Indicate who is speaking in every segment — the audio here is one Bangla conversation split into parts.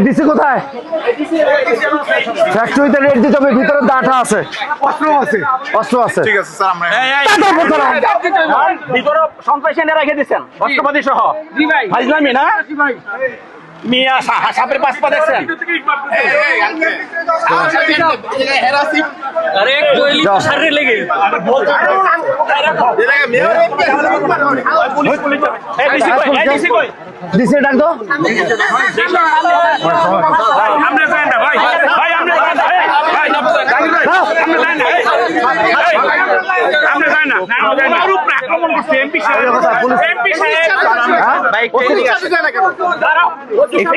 Speaker 1: ডিসি কোথায়? ফ্যাক্টরিতে রেট দিতে হবে, ভিতরে ডাটা আছে, অস্ত্র আছে। ঠিক আছে স্যার, আমরা ভিতরে সন্ত্রাসী এনে রেখে দিচ্ছেন অস্ত্রপাতি সহ। ফাইজলামি না মিয়া, সাপের পাশ পা দেখছেন? ডিসি ডাক দো।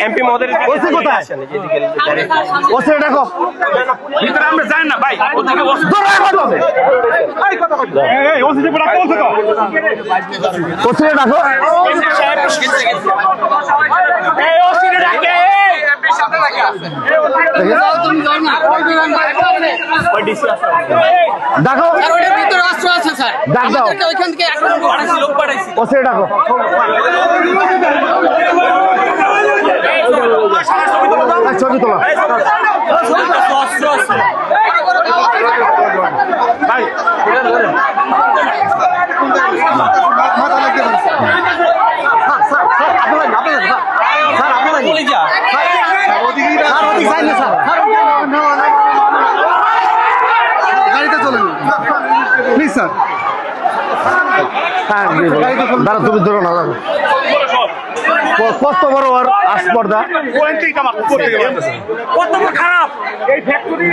Speaker 1: এমপি মহোদয় কোথায়? ওসে ডাকো। ভিতরে আমরা যাই না ভাই, ওদিকে ওসে ডাকো। ডাকো, ডাক দাও, ওসে ডাকো। ছবি তোলা ভাই, গাড়িতে চলুন প্লিজ স্যার। হ্যাঁ দাঁড়া, তুমি ধরো না, কত বড় আর আসপর্দা, কত খারাপ এই ফ্যাক্টরি।